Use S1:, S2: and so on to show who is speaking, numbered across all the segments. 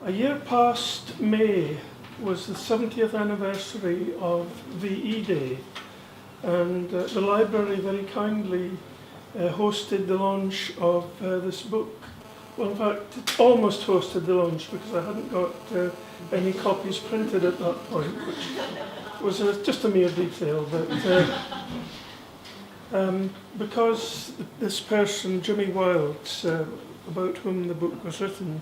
S1: A year past May was the 70th anniversary of VE Day, and the library very kindly hosted the launch of this book. Well, in fact, it almost hosted the launch because I hadn't got any copies printed at that point, which was just a mere detail. But because this person, Jimmy Wilds, about whom the book was written,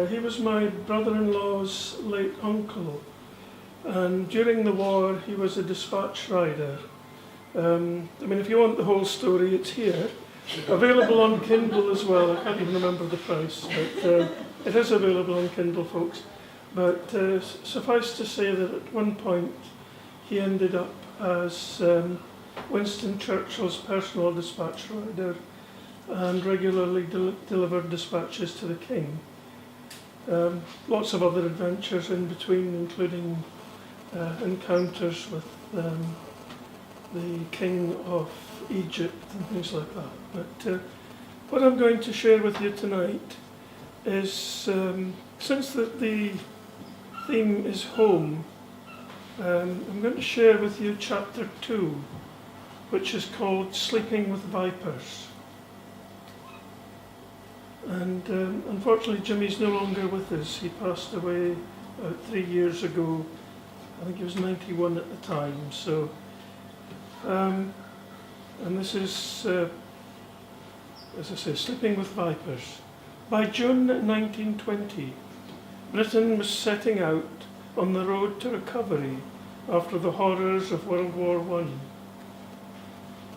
S1: he was my brother-in-law's late uncle, and during the war he was a dispatch rider. If you want the whole story, it's here. Available on Kindle as well. I can't even remember the price, but it is available on Kindle, folks. But suffice to say that at one point he ended up as Winston Churchill's personal dispatch rider and regularly delivered dispatches to the King. Lots of other adventures in between, including encounters with the King of Egypt and things like that. But what I'm going to share with you tonight is, since the theme is home, I'm going to share with you chapter 2, which is called Sleeping with Vipers. And unfortunately, Jimmy's no longer with us. He passed away about 3 years ago. I think he was 91 at the time. So, and this is, as I say, Sleeping with Vipers. By June 1920, Britain was setting out on the road to recovery after the horrors of World War I.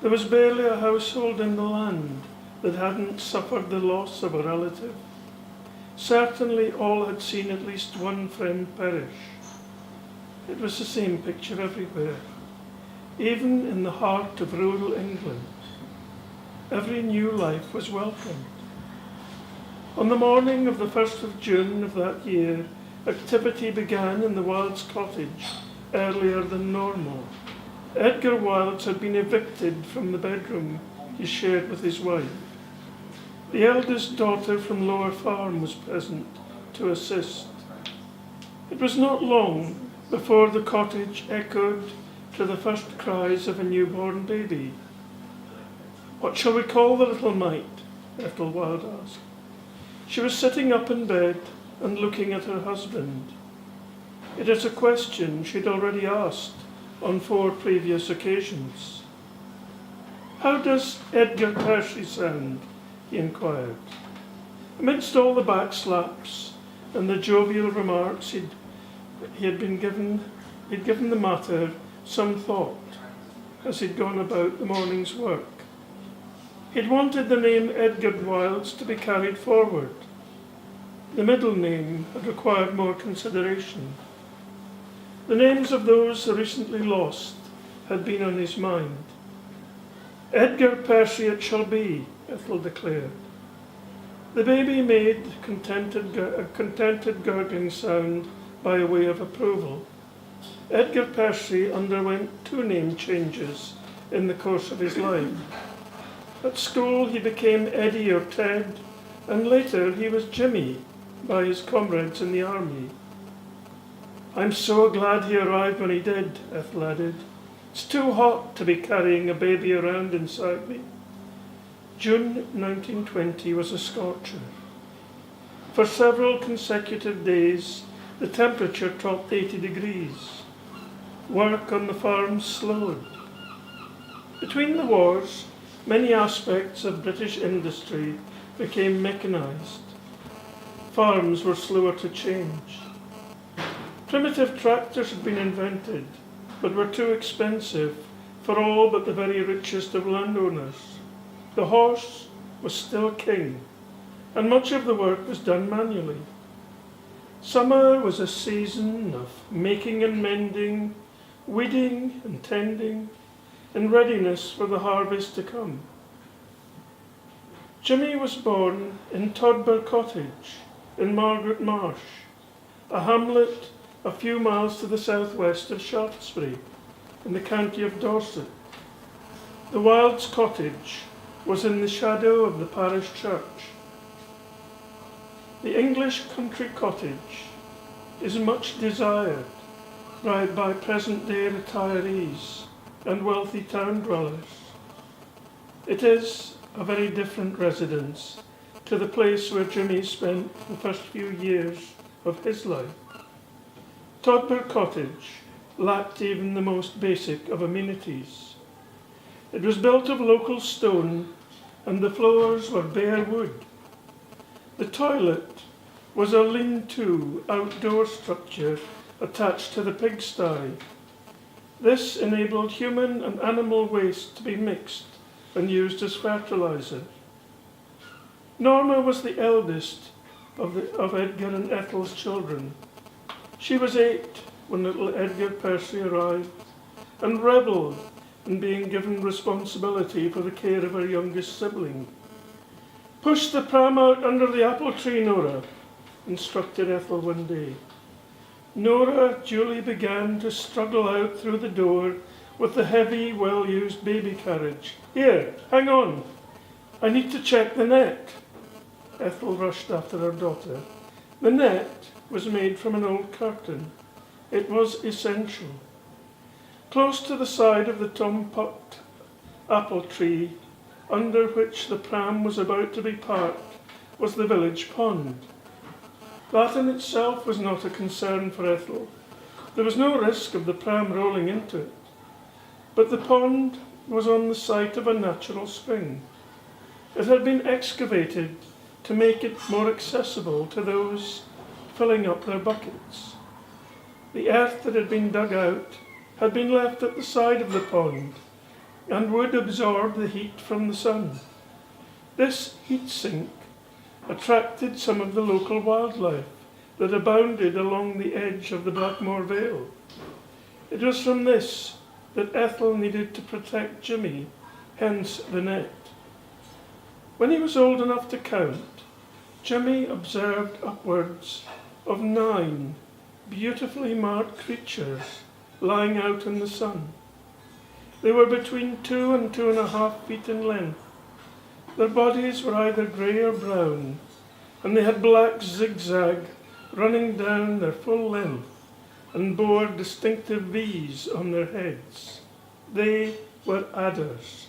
S1: There was barely a household in the land that hadn't suffered the loss of a relative. Certainly all had seen at least one friend perish. It was the same picture everywhere, even in the heart of rural England. Every new life was welcomed. On the morning of the 1st of June of that year, activity began in the Wilds cottage earlier than normal. Edgar Wilds had been evicted from the bedroom he shared with his wife. The eldest daughter from Lower Farm was present to assist. It was not long before the cottage echoed to the first cries of a newborn baby. "What shall we call the little mite?" Ethel Wild asked. She was sitting up in bed and looking at her husband. It is a question she'd already asked on 4 previous occasions. "How does Edgar Percy sound?" he inquired. Amidst all the backslaps and the jovial remarks he'd given the matter some thought as he'd gone about the morning's work. He'd wanted the name Edgar Wilds to be carried forward. The middle name had required more consideration. The names of those recently lost had been on his mind. "Edgar Percy it shall be," Ethel declared. The baby made a contented gurgling sound by way of approval. Edgar Percy underwent 2 name changes in the course of his life. At school he became Eddie or Ted, and later he was Jimmy by his comrades in the army. "I'm so glad he arrived when he did," Ethel added. "It's too hot to be carrying a baby around inside me." June 1920 was a scorcher. For several consecutive days, the temperature topped 80 degrees. Work on the farms slowed. Between the wars, many aspects of British industry became mechanised. Farms were slower to change. Primitive tractors had been invented, but were too expensive for all but the very richest of landowners. The horse was still king, and much of the work was done manually. Summer was a season of making and mending, weeding and tending, in readiness for the harvest to come. Jimmy was born in Todber Cottage in Margaret Marsh, a hamlet a few miles to the southwest of Shaftesbury in the county of Dorset. The Wilds cottage was in the shadow of the parish church. The English country cottage is much desired by present-day retirees and wealthy town dwellers. It is a very different residence to the place where Jimmy spent the first few years of his life. Todber Cottage lacked even the most basic of amenities. It was built of local stone and the floors were bare wood. The toilet was a lean-to outdoor structure attached to the pigsty. This enabled human and animal waste to be mixed and used as fertilizer. Norma was the eldest of Edgar and Ethel's children. She was 8 when little Edgar Percy arrived and revelled in being given responsibility for the care of her youngest sibling. "Push the pram out under the apple tree, Nora," instructed Ethel one day. Nora duly began to struggle out through the door with the heavy, well-used baby carriage. "Here, hang on. I need to check the net." Ethel rushed after her daughter. The net was made from an old curtain. It was essential. Close to the side of the tom-pot apple tree, under which the pram was about to be parked, was the village pond. That in itself was not a concern for Ethel. There was no risk of the pram rolling into it. But the pond was on the site of a natural spring. It had been excavated to make it more accessible to those filling up their buckets. The earth that had been dug out had been left at the side of the pond and would absorb the heat from the sun. This heat sink attracted some of the local wildlife that abounded along the edge of the Blackmore Vale. It was from this that Ethel needed to protect Jimmy, hence the net. When he was old enough to count, Jimmy observed upwards of 9 beautifully marked creatures lying out in the sun. They were between 2 and 2.5 feet in length. Their bodies were either grey or brown, and they had black zigzag running down their full length and bore distinctive V's on their heads. They were adders.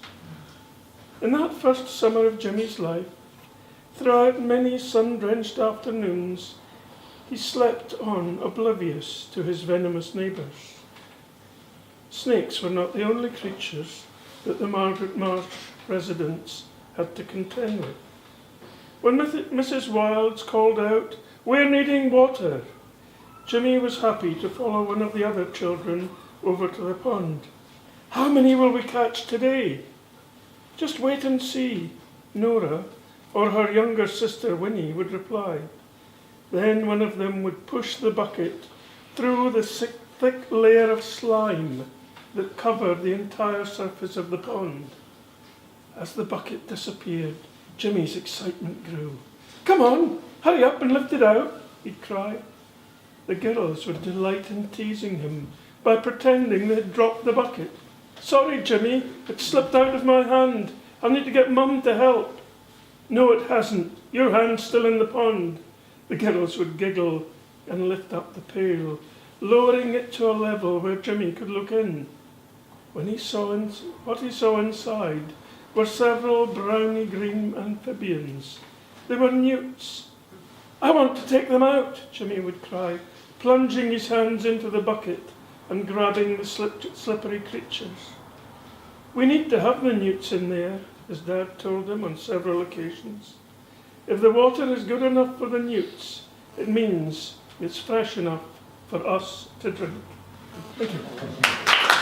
S1: In that first summer of Jimmy's life, throughout many sun-drenched afternoons, he slept on, oblivious to his venomous neighbours. Snakes were not the only creatures that the Margaret Marsh residents had to contend with. When Mrs. Wilds called out, "We're needing water," Jimmy was happy to follow one of the other children over to the pond. "How many will we catch today?" "Just wait and see," Nora, or her younger sister Winnie, would reply. Then one of them would push the bucket through the thick layer of slime that covered the entire surface of the pond. As the bucket disappeared, Jimmy's excitement grew. "Come on, hurry up and lift it out," he'd cry. The girls would delight in teasing him by pretending they'd dropped the bucket. "Sorry, Jimmy, it slipped out of my hand. I'll need to get Mum to help." "No, it hasn't. Your hand's still in the pond." The girls would giggle and lift up the pail, lowering it to a level where Jimmy could look in. What he saw inside were several browny green amphibians. They were newts. "I want to take them out," Jimmy would cry, plunging his hands into the bucket and grabbing the slippery creatures. "We need to have the newts in there," his dad told him on several occasions. "If the water is good enough for the newts, it means it's fresh enough for us to drink." Thank you.